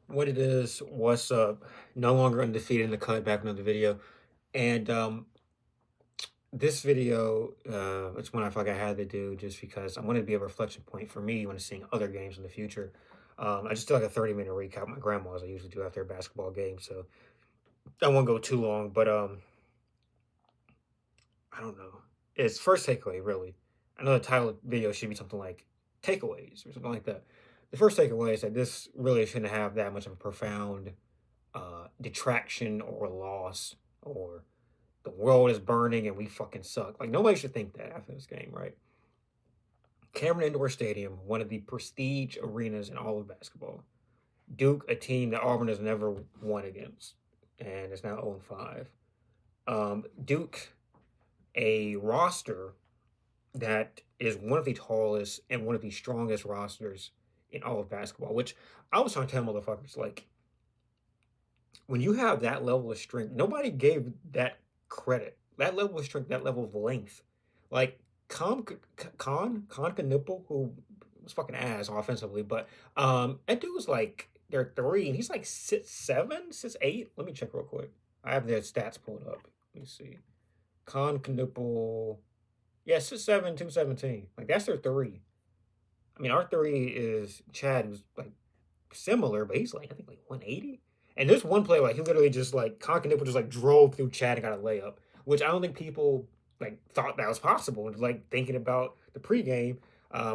What it is, what's up? No longer undefeated in the cut, back another video. And this video, it's one I feel like I had to do just because I wanted to be a reflection point for me when seeing other games in the future. I just did like a 30-minute recap of my grandma's I usually do after a basketball game, so I won't go too long, but I don't know. It's first takeaway, really. I know the title of the video should be something like takeaways or something like that. The first takeaway is that this really shouldn't have that much of a profound detraction or loss or the world is burning and we fucking suck. Like nobody should think that after this game, right? Cameron Indoor Stadium, one of the prestige arenas in all of basketball. Duke, a team that Auburn has never won against, and it's now 0-5. Duke, a roster that is one of the tallest and one of the strongest rosters in all of basketball. Which I was trying to tell motherfuckers, like when you have that level of strength, nobody gave that credit. That level of strength, that level of length. Like Con Nipple, who was fucking ass offensively, but that dude was like they're three, and he's like 6'7", 6'8". Let me check real quick. I have their stats pulled up. Let me see. Con Nipple, yeah, 6'7", 217. Like that's their three. I mean, our three is Chad, who's like similar, but he's like I think like 180. And there's one play like he literally just like Conklin just like drove through Chad and got a layup, which I don't think people like thought that was possible. Like thinking about the pregame,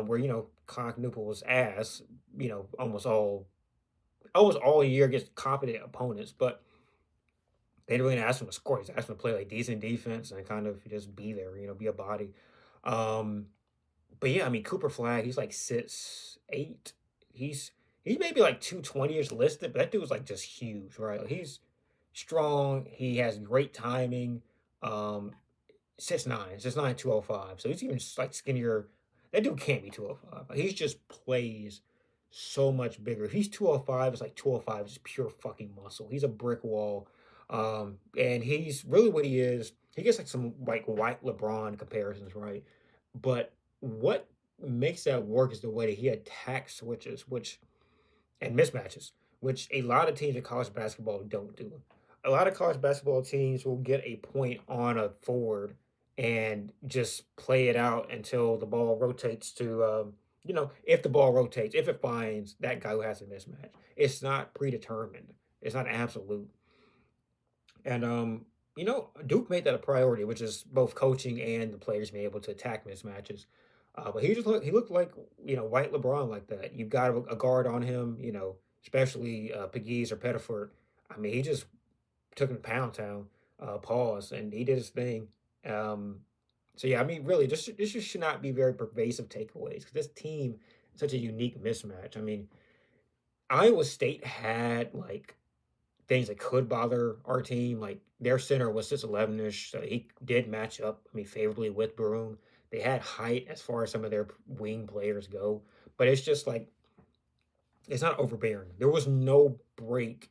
where Conklin was ass, almost all year against competent opponents, but they didn't really ask him to score. He's asked him to play like decent defense and kind of just be there, be a body. Um, but yeah, I mean Cooper Flag, he's like 6'8". He's maybe like 220ish listed, but that dude's like just huge, right? Like, he's strong. He has great timing. Um, 6'9", 6'9", 205. So he's even like skinnier. That dude can't be 205. Like, he just plays so much bigger. If he's 205, it's like 205 is just pure fucking muscle. He's a brick wall. And he's really what he is. He gets like some like white LeBron comparisons, right? But what makes that work is the way that he attacks switches, which and mismatches, which a lot of teams in college basketball don't do. A lot of college basketball teams will get a point on a forward and just play it out until the ball rotates to, if the ball rotates, if it finds that guy who has a mismatch. It's not predetermined. It's not absolute. And Duke made that a priority, which is both coaching and the players being able to attack mismatches. But he looked like white LeBron like that. You've got a guard on him, especially Pegues or Pettiford. I mean, he just took him to Pound Town, pause, and he did his thing. Um, so yeah, I mean, really, this just should not be very pervasive takeaways because this team is such a unique mismatch. I mean, Iowa State had like things that could bother our team. Like their center was 6'11"ish, so he did match up, I mean, favorably with Broom. They had height as far as some of their wing players go, but it's just like it's not overbearing. There was no break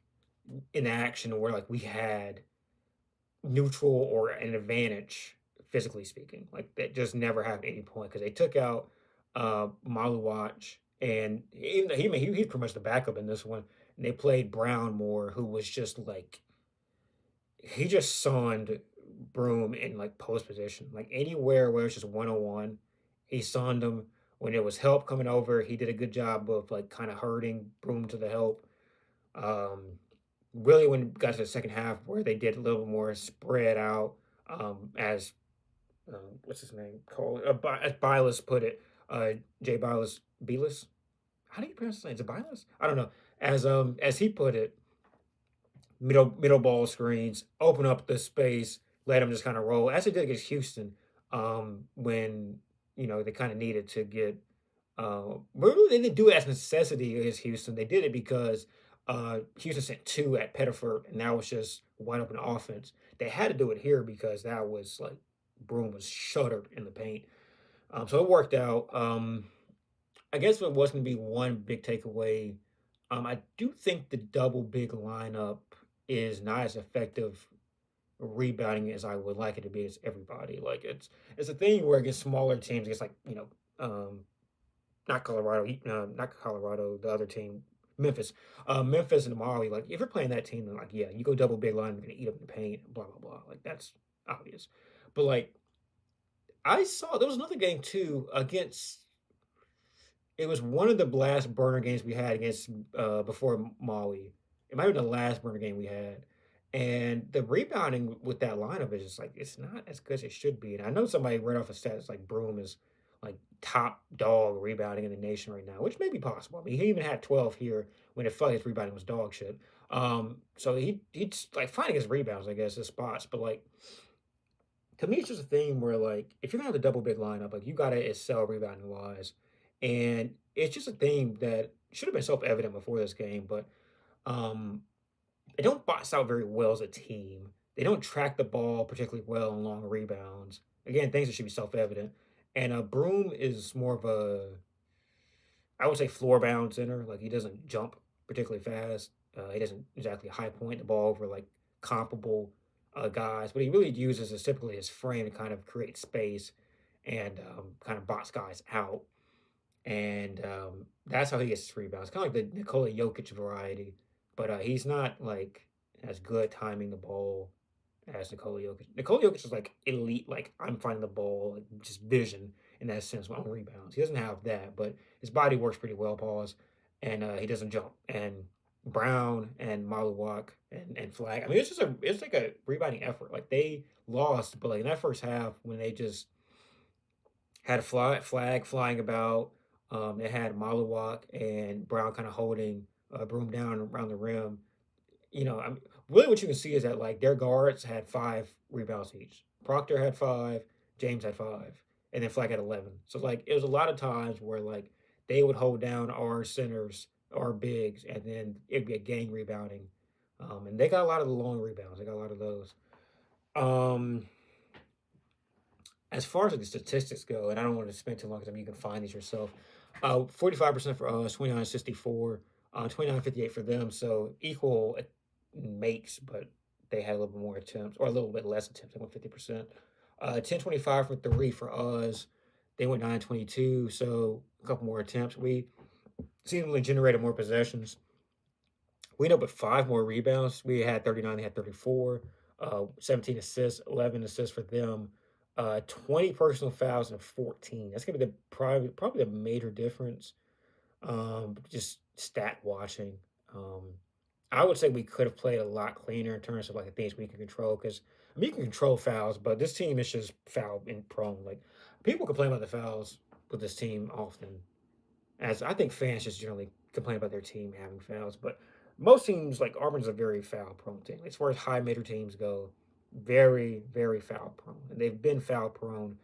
in action where like we had neutral or an advantage physically speaking. Like that just never happened at any point because they took out Maluwatch and even he's pretty much the backup in this one. And they played Brown more, who was just like he just sonned Broom in like post position, like anywhere where it's just 1-on-1. He sonned him when it was help coming over. He did a good job of like kind of hurting Broom to the help. Um, really, when it got to the second half, where they did a little more spread out, as what's his name called, as Bilas put it, Jay Bilas. How do you pronounce his name? Is it Bilas? I don't know. As he put it, middle ball screens, open up the space, let them just kind of roll, as they did against Houston, when they kind of needed to get. But really, they didn't do it as necessity against Houston. They did it because Houston sent two at Pettiford, and that was just wide open offense. They had to do it here because that was like Broom was shuttered in the paint. So it worked out. I guess what was going to be one big takeaway. I do think the double big lineup is not as effective rebounding as I would like it to be as everybody. Like it's a thing where against smaller teams, it's like not Colorado, not Colorado, the other team, Memphis. Memphis and Mali, like if you're playing that team, then like yeah, you go double big line, you're gonna eat up in the paint, blah blah blah. Like that's obvious. But like I saw there was another game too against it was one of the last burner games we had against before Maui. It might have been the last burner game we had. And the rebounding with that lineup is just like it's not as good as it should be. And I know somebody read off a stats like Broom is like top dog rebounding in the nation right now, which may be possible. I mean, he even had 12 here when it felt his rebounding was dog shit. So he's like finding his rebounds, I guess, his spots. But like to me, it's just a thing where like if you're gonna have the double big lineup, like you gotta excel rebounding wise, and it's just a thing that should have been self evident before this game, but um, they don't box out very well as a team. They don't track the ball particularly well on long rebounds. Again, things that should be self evident. And Broom is more of a I would say floor bound center. Like he doesn't jump particularly fast. He doesn't exactly high point the ball over like comparable guys. What he really uses is typically his frame to kind of create space and kind of box guys out. And that's how he gets his rebounds. Kind of like the Nikola Jokic variety, but he's not like as good timing the ball as Nikola Jokic. Nikola Jokic is like elite, like I'm finding the ball, like just vision in that sense on rebounds. He doesn't have that, but his body works pretty well, pause, and he doesn't jump. And Brown and Maluwak and Flag. I mean, it's like a rebounding effort. Like they lost, but like in that first half when they just had a flag flying about. They had Maluwak and Brown kind of holding Broom down around the rim. I mean, really what you can see is that like their guards had 5 rebounds each. Proctor had 5, James had 5, and then Flag had 11. So like it was a lot of times where like they would hold down our centers, our bigs, and then it'd be a gang rebounding. And they got a lot of the long rebounds. They got a lot of those. Um, as far as like, the statistics go, and I don't want to spend too long because I mean you can find these yourself. 45% for us, 29-64, 29-58 for them. So equal makes, but they had a little bit more attempts or a little bit less attempts. They went 50%. 10-25 for three for us. They went 9-22, so a couple more attempts. We seemingly generated more possessions. We ended up with 5 more rebounds. We had 39, they had 34. 17 assists, 11 assists for them. 20 personal fouls and 14. That's gonna be the probably the major difference. Just stat watching. Um, I would say we could have played a lot cleaner in terms of like the things we can control. Because I mean, you can control fouls, but this team is just foul and prone. Like people complain about the fouls with this team often, as I think fans just generally complain about their team having fouls. But most teams, like Auburn's a very foul prone team. As far as high major teams go, very, very foul prone. And they've been foul prone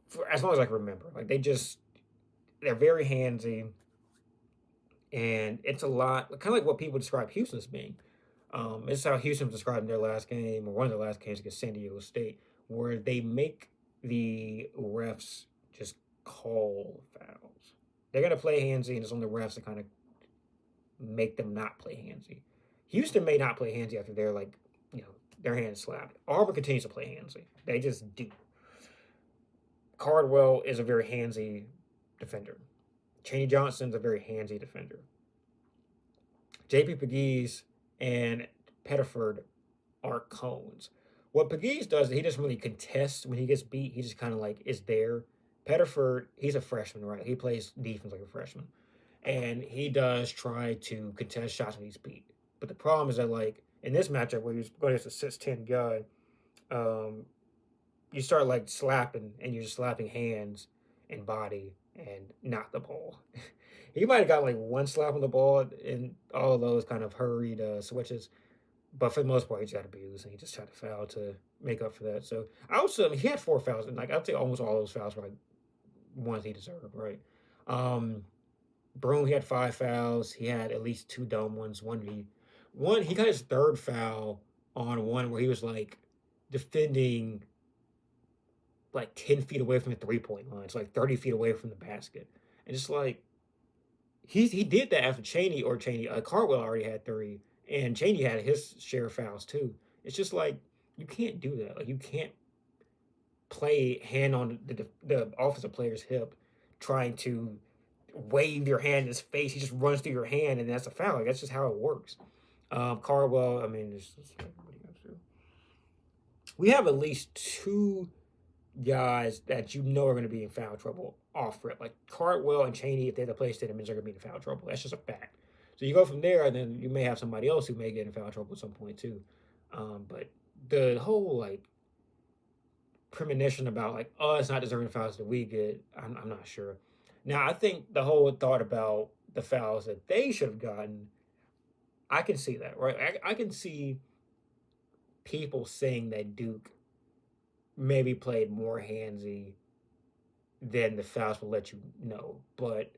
for as long as I can remember. Like they're very handsy, and it's a lot, kind of like what people describe Houston as being. It's how Houston was described in their last game, or one of their last games against San Diego State, where they make the refs just call fouls. They're gonna play handsy, and it's on the refs to kind of make them not play handsy. Houston may not play handsy after they're like, their hands slapped. Auburn continues to play handsy. They just do. Cardwell is a very handsy defender. Chaney Johnson's a very handsy defender. JP Pegues and Pettiford are cones. What Pegues does, he doesn't really contest when he gets beat. He just kind of like is there. Pettiford, he's a freshman, right? He plays defense like a freshman. And he does try to contest shots when he's beat. But the problem is that, like, in this matchup where he's going against a 6'10 guy, um, you start like slapping and you're just slapping hands and body and not the ball. He might have got like one slap on the ball in all of those kind of hurried switches, but for the most part, he just got abused and he just tried to foul to make up for that. So I also, I mean, he had 4 fouls, and like I'd say almost all those fouls were like ones he deserved, right? Um, Broom, he had 5 fouls. He had at least 2 dumb ones. He got his third foul on one where he was like defending like 10 feet away from the 3 point line. It's like 30 feet away from the basket. And just like he did that after Chaney, Cardwell already had 3, and Chaney had his share of fouls too. It's just like you can't do that. Like you can't play hand on the offensive player's hip trying to wave your hand in his face. He just runs through your hand, and that's a foul. Like, that's just how it works. Cardwell, I mean, what are you gonna do? We have at least two guys that you know are going to be in foul trouble off rip. Like Cardwell and Cheney, if they're the play state, it means they're going to be in foul trouble. That's just a fact. So you go from there, and then you may have somebody else who may get in foul trouble at some point too. But the whole like premonition about like, oh, it's not deserving fouls that we get, I'm not sure. Now I think the whole thought about the fouls that they should have gotten, I can see that, right? I can see people saying that Duke maybe played more handsy than the fouls will let you know. But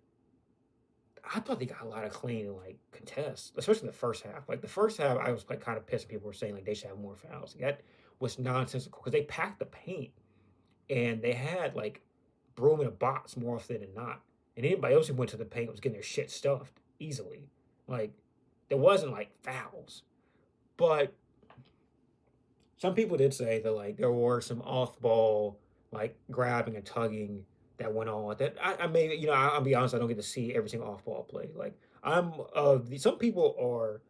I thought they got a lot of clean like contests, especially the first half. Like the first half, I was like kind of pissed. People were saying like they should have more fouls. Like, that was nonsensical because they packed the paint and they had like broom in a box more often than not. And anybody else who went to the paint was getting their shit stuffed easily. Like there wasn't like fouls, but some people did say that like there were some off ball like grabbing and tugging that went on. That I may I'll be honest, I don't get to see every single off ball play. Like some people are,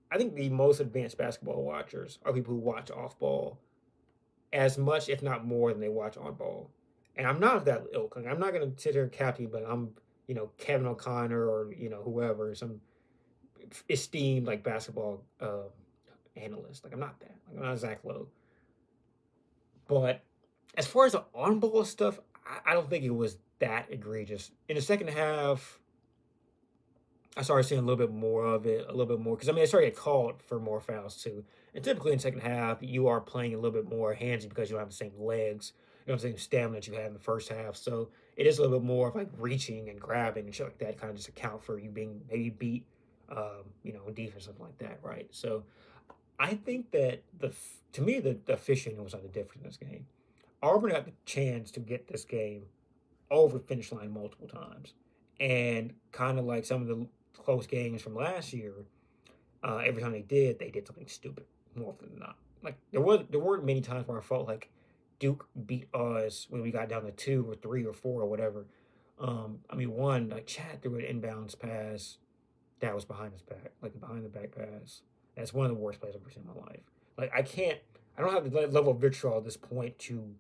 I think the most advanced basketball watchers are people who watch off ball as much, if not more, than they watch on ball. And I'm not of that ilk. Like, I'm not gonna sit here and cap you, but I'm Kevin O'Connor or whoever, some esteemed like basketball analyst. Like I'm not that. Like I'm not Zach Lowe. But as far as the on ball stuff, I don't think it was that egregious. In the second half, I started seeing a little bit more of it, a little bit more, because I mean, they started getting called for more fouls too. And typically in the second half, you are playing a little bit more handsy because you don't have the same legs, you don't have the same stamina that you had in the first half. So it is a little bit more of like reaching and grabbing and shit like that, kind of just account for you being maybe beat, in defense, something like that, right? So I think that to me the officiating was not the difference in this game. Auburn had the chance to get this game over the finish line multiple times, and kind of like some of the close games from last year, every time they did something stupid more often than not. Like there weren't many times where I felt like Duke beat us when we got down to 2 or 3 or 4 or whatever. I mean, one like Chad threw an inbounds pass that was behind his back, like a behind the back pass. That's one of the worst plays I've ever seen in my life. Like I don't have the level of vitriol at this point to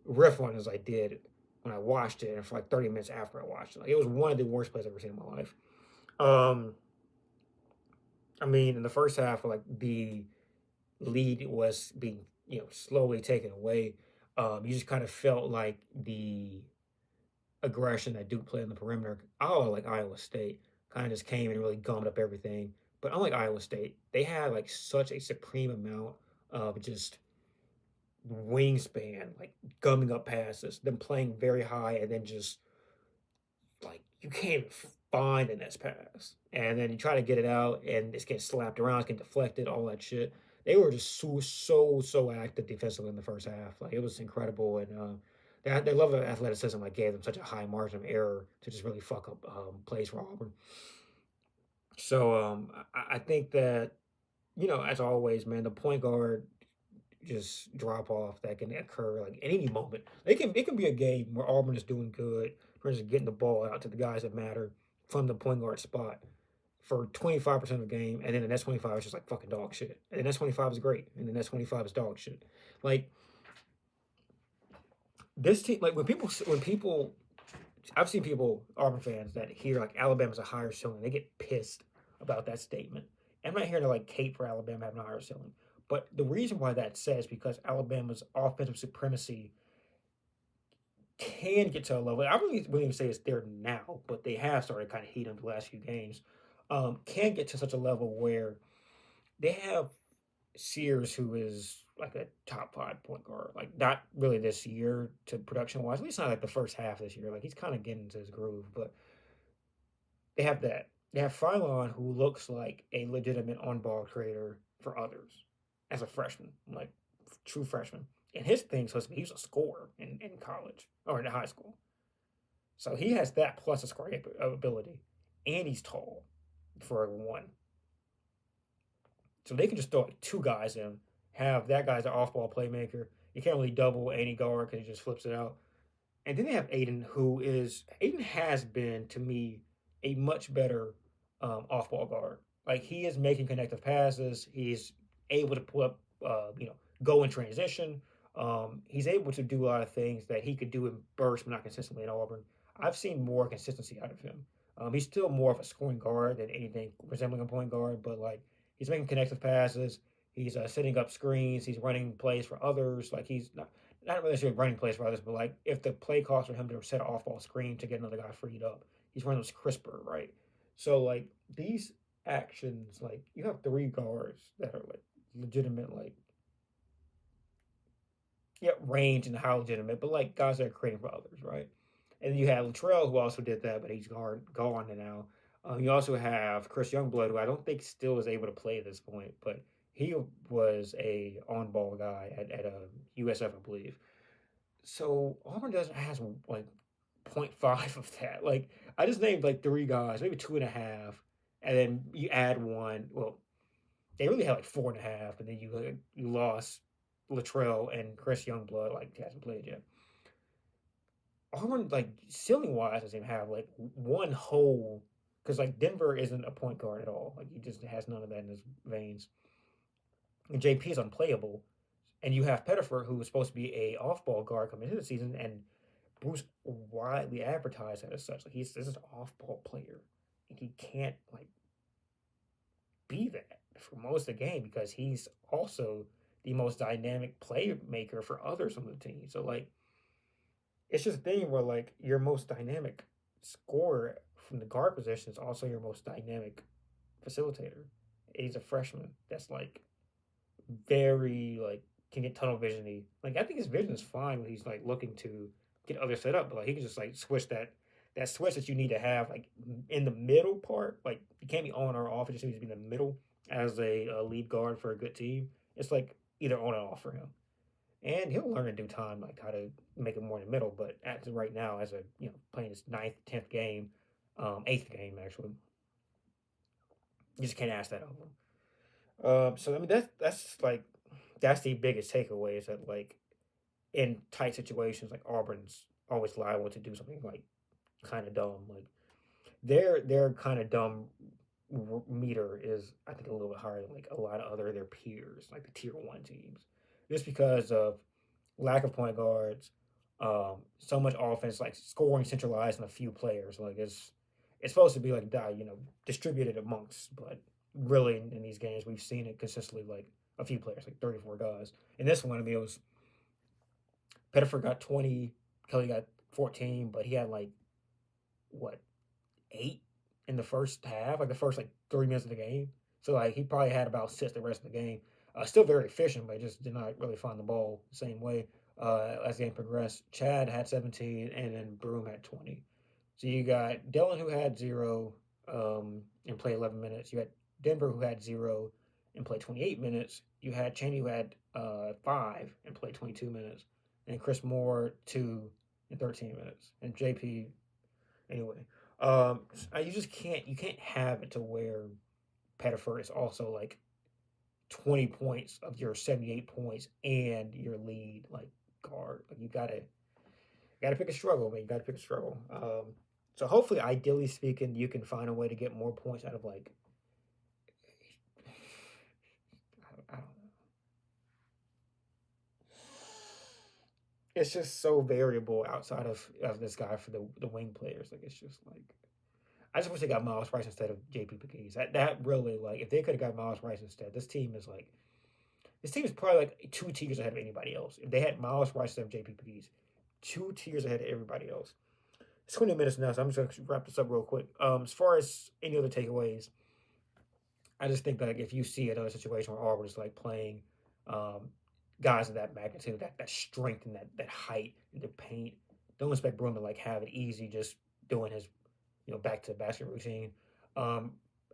riff on as I did when I watched it, and for like 30 minutes after I watched it. Like it was one of the worst plays I've ever seen in my life. Um, I mean, in the first half, like the lead was being slowly taken away. You just kind of felt like the aggression that Duke played on the perimeter, like Iowa State, kind of just came and really gummed up everything. But unlike Iowa State, they had like such a supreme amount of just wingspan, like gumming up passes, them playing very high, and then just like you can't find the next pass. And then you try to get it out, and it's getting slapped around, it's getting deflected, all that shit. They were just so active defensively in the first half. Like it was incredible, and they love the athleticism. Like gave them such a high margin of error to just really fuck up plays for Auburn. So I think that as always, man, the point guard just drop off that can occur like at any moment. It can be a game where Auburn is doing good, for instance, getting the ball out to the guys that matter from the point guard spot for 25% of the game, and then the next 25 is just like fucking dog shit. And the next 25 is great, and the next 25 is dog shit. Like this team, like when people I've seen people, Auburn fans, that hear like Alabama's a higher ceiling, they get pissed about that statement. I'm not here to like cape for Alabama having a higher ceiling. But the reason why that's said is because Alabama's offensive supremacy can get to a level. I really wouldn't even say it's there now, but they have started kind of heating up the last few games. Can get to such a level where they have Sears, who is like a top 5 point guard. Like not really this year to production wise. At least not like the first half of this year. Like he's kind of getting into his groove, but they have that. They have Phylon, who looks like a legitimate on-ball creator for others as a freshman, like true freshman. And his thing supposed to be he was a scorer in college or in high school. So he has that plus a scoring ability, and he's tall for a one. So they can just throw like 2 guys in, have that guy's an off-ball playmaker. You can't really double any guard because he just flips it out. And then they have Aiden, Aiden has been to me a much better off ball guard. Like he is making connective passes. He's able to pull up, go in transition. He's able to do a lot of things that he could do in bursts, but not consistently in Auburn. I've seen more consistency out of him. He's still more of a scoring guard than anything resembling a point guard, but like he's making connective passes. He's setting up screens. He's running plays for others. Like he's not really necessarily running plays for others, but like if the play calls for him to set an off ball screen to get another guy freed up, he's running those crisper, right? So like these actions, like you have three guards that are like legitimate, like yeah, range and how legitimate, but like guys that are creating for others, right? And then you have Latrell who also did that, but he's gone now. You also have Chris Youngblood, who I don't think still is able to play at this point, but he was a on ball guy at USF, I believe. So Auburn doesn't has like 0.5 of that. Like I just named like three guys, maybe two and a half, and then you add one. Well, they really had like four and a half, and then you lost Latrell and Chris Youngblood. Like he hasn't played yet. Auburn, like ceiling wise, doesn't even have like one whole because like Denver isn't a point guard at all. Like he just has none of that in his veins. And JP is unplayable. And you have Pettifer, who was supposed to be a off-ball guard coming into the season, and Bruce widely advertised that as such. Like this is an off-ball player, and he can't like be that for most of the game because he's also the most dynamic playmaker for others on the team. So like it's just a thing where like your most dynamic scorer from the guard position is also your most dynamic facilitator. He's a freshman that's like very like can get tunnel visiony. Like I think his vision is fine when he's like looking to get others set up, but like he can just like switch that switch that you need to have like in the middle part. Like you can't be on or off. It just needs to be in the middle as a lead guard for a good team. It's like either on or off for him, and he'll learn in due time like how to make it more in the middle. But at right now, as a playing his ninth, 10th game, eighth game actually, you just can't ask that of him. So I mean that's like that's the biggest takeaway is that like in tight situations like Auburn's always liable to do something like kind of dumb. Like their kind of dumb meter is I think a little bit higher than like a lot of other their peers, like the tier one teams, just because of lack of point guards, so much offense, like scoring centralized in a few players. Like it's supposed to be like distributed amongst, but really in these games we've seen it consistently like a few players, like 34 guys. In this one, I mean, it was Pettifer got 20, Kelly got 14, but he had like what 8 in the first half, like the first like 3 minutes of the game. So like he probably had about 6 the rest of the game. Still very efficient, but just did not really find the ball the same way as the game progressed. Chad had 17, and then Broom had 20. So you got Dylan who had 0 and played 11 minutes. You had Denver who had 0 and played 28 minutes. You had Cheney who had 5 and played 22 minutes, and Chris Moore 2 and 13 minutes, and JP anyway. You just can't have it to where Pettifer is also like 20 points of your 78 points and your lead like guard. Like you gotta pick a struggle, man. You gotta pick a struggle. So hopefully, ideally speaking, you can find a way to get more points out of like I don't know. It's just so variable outside of this guy for the wing players. Like it's just like I just wish they got Miles Rice instead of JP Pegues. That really like if they could have got Miles Rice instead, this team is probably like 2 tiers ahead of anybody else. If they had Miles Rice instead of JP Pegues, 2 tiers ahead of everybody else. It's 20 minutes now, so I'm just gonna wrap this up real quick. As far as any other takeaways, I just think that like, if you see another situation where Auburn is like playing um, guys of that magnitude, that strength and that height in the paint, don't expect Broom to like have it easy just doing his back to the basket routine. Um,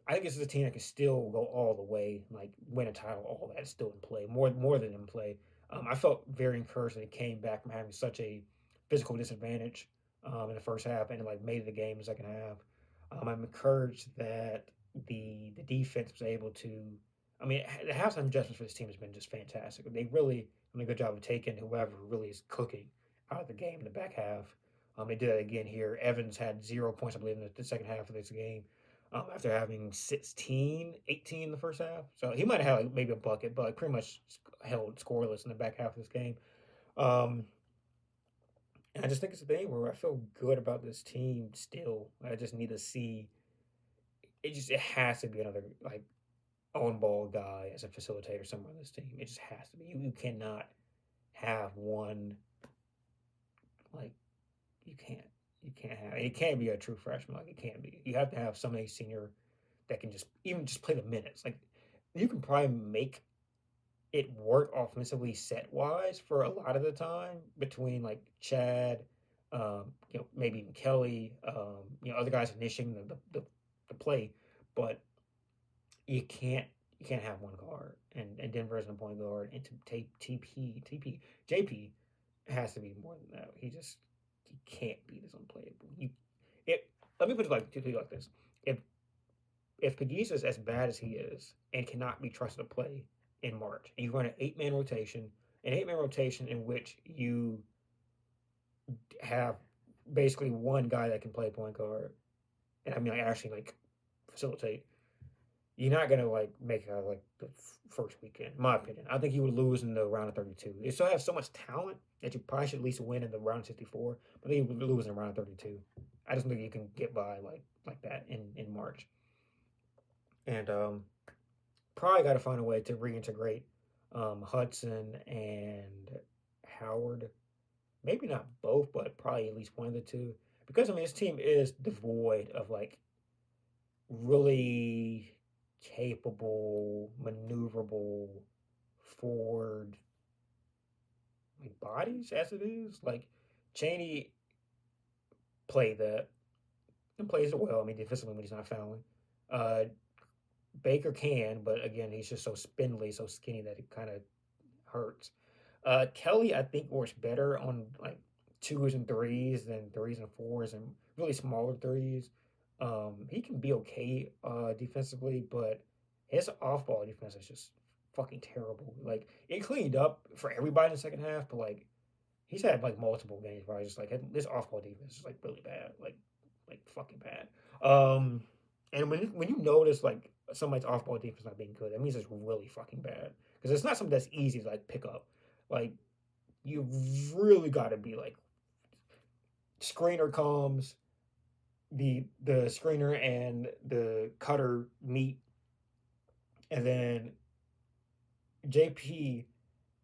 I think this is a team that can still go all the way, like win a title, all that is still in play, more than in play. I felt very encouraged that it came back from having such a physical disadvantage in the first half and like made the game in the second half. I'm encouraged that the defense was able to. I mean, the halftime adjustments for this team has been just fantastic. They really done a good job of taking whoever really is cooking out of the game in the back half. They did that again here. Evans had 0 points, I believe, in the second half of this game, after having 16, 18 in the first half. So he might have had like maybe a bucket, but like pretty much held scoreless in the back half of this game. Um, and I just think it's a thing where I feel good about this team still. I just need to see it has to be another like on ball guy as a facilitator somewhere on this team. It just has to be. You cannot have one like you can't. You can't have it. Can't be a true freshman like it can't be. You have to have somebody senior that can just even just play the minutes. Like you can probably make it work offensively set wise for a lot of the time between like Chad, maybe even Kelly, other guys initiating the play, but you can't you can't have one guard and Denver isn't a point guard and to take JP has to be more than that. He can't be this unplayable. It let me put it like this. If Pegues is as bad as he is and cannot be trusted to play in March, and you run an 8-man rotation in which you have basically one guy that can play point guard, and I mean like actually like facilitate, you're not gonna like make it out of like the first weekend, in my opinion. I think you would lose in the round of 32. They still have so much talent that you probably should at least win in the round of 64, but then you would lose in the round of 32. I just think you can get by like that in March, and probably got to find a way to reintegrate Hudson and Howard. Maybe not both, but probably at least one of the two. Because I mean, this team is devoid of like really capable, maneuverable forward like bodies as it is. Like Cheney played that and plays it well. I mean, defensively when he's not fouling. Uh, Baker can, but again, he's just so spindly, so skinny that it kind of hurts. Kelly, I think, works better on like twos and threes than threes and fours and really smaller threes. He can be okay defensively, but his off ball defense is just fucking terrible. Like it cleaned up for everybody in the second half, but like he's had like multiple games where I just like this off ball defense is like really bad, like fucking bad. Um, and when you notice like somebody's off ball defense not being good, that means it's really fucking bad because it's not something that's easy to like pick up. Like you really got to be like screener comes, the screener and the cutter meet, and then JP.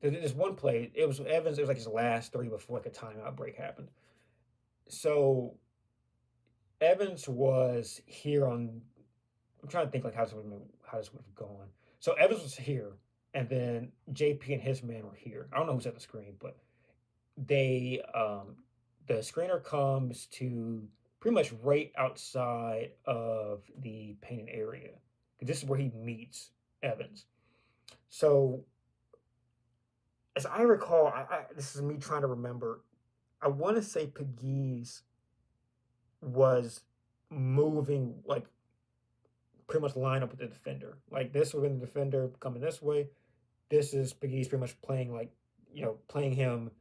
There's one play. It was Evans. It was like his last three before like a timeout break happened. So Evans was here on. I'm trying to think like how this would have gone. So Evans was here, and then JP and his man were here. I don't know who's at the screen, but they the screener comes to pretty much right outside of the painted area. This is where he meets Evans. So as I recall, this is me trying to remember. I want to say Pegues was moving like pretty much line up with the defender. Like this was the defender coming this way. This is Pegues pretty much playing like playing him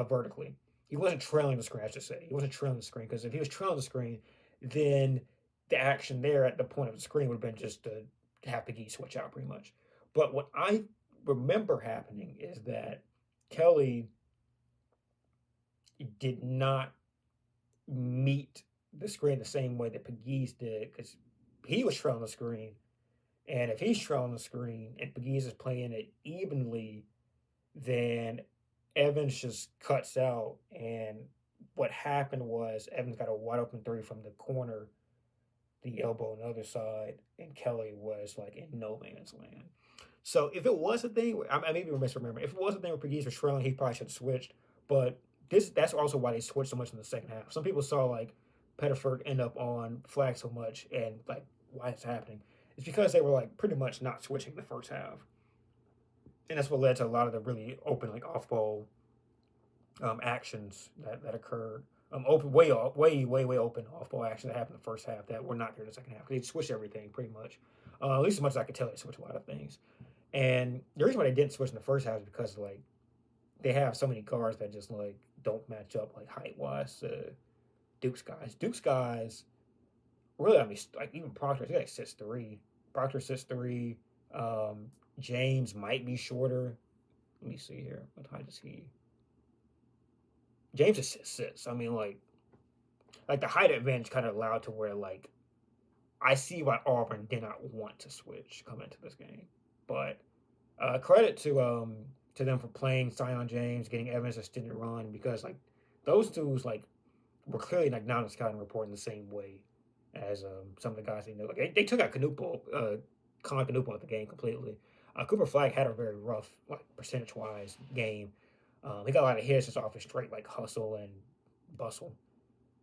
vertically. He wasn't trailing the screen, I should say. He wasn't trailing the screen because if he was trailing the screen, then the action there at the point of the screen would have been just to have Pegues switch out pretty much. But what I remember happening is that Kelly did not meet the screen the same way that Pegues did because he was trailing the screen. And if he's trailing the screen and Pegues is playing it evenly, then Evans just cuts out. And what happened was Evans got a wide open three from the corner, the elbow on the other side, and Kelly was like in no man's land. So if it was a thing, I maybe we're misremembering. If it was a thing where Pegues was trailing, he probably should have switched. But that's also why they switched so much in the second half. Some people saw like Pettiford end up on flag so much and like why it's happening. It's because they were like pretty much not switching the first half, and that's what led to a lot of the really open like off ball actions that occurred. Open way off, way open off ball action that happened in the first half that were not there in the second half. They switched everything pretty much. At least as much as I could tell, they switched a lot of things. And the reason why they didn't switch in the first half is because like they have so many guards that just like don't match up like height wise Duke's guys really, I mean, like even Proctor, I think like 6'3". Proctor 6'3". Um, James might be shorter. Let me see here. What height is he? James is 6'6". I mean, like the height advantage kind of allowed to where like I see why Auburn did not want to switch come into this game, but credit to them for playing Zion James, getting Evans extended run because like those dudes like were clearly like not in the scouting report in the same way as some of the guys they know. Like they took out Colin Canupo out the game completely. Cooper Flag had a very rough like percentage wise game. He got a lot of hits just off his straight like hustle and bustle,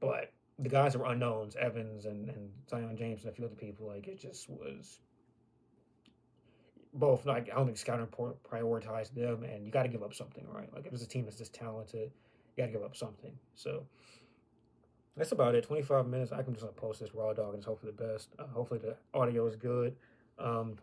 but the guys that were unknowns, Evans and Zion James and a few other people, like it just was both like I don't think scouting prioritized them, and you got to give up something, right? Like if it's a team that's this talented, you got to give up something. So that's about it. 25 minutes. I can just post this raw dog and just hope for the best. Hopefully the audio is good. Um,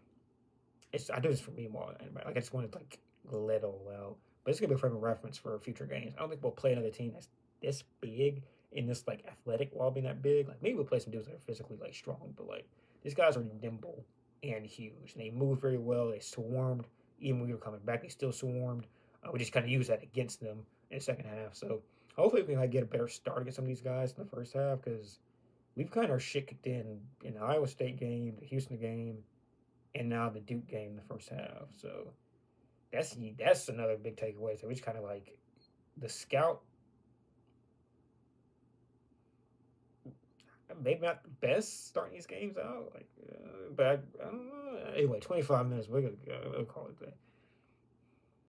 it's I do this for me more than anybody. Like I just wanted to like let it all out. But it's gonna be a frame of reference for future games. I don't think we'll play another team that's this big in this like athletic while being that big. Like maybe we'll play some dudes that are physically like strong, but like these guys are nimble and huge. And they move very well. They swarmed. Even when we were coming back, they still swarmed. We just kind of used that against them in the second half. So hopefully we can like, get a better start against some of these guys in the first half because we've kind of shit kicked in the Iowa State game, the Houston game, and now the Duke game in the first half. So that's another big takeaway. So we just kind of like the scout, maybe not the best starting these games out. Like, but I don't know. Anyway, 25 minutes. We're gonna go. We'll call it that.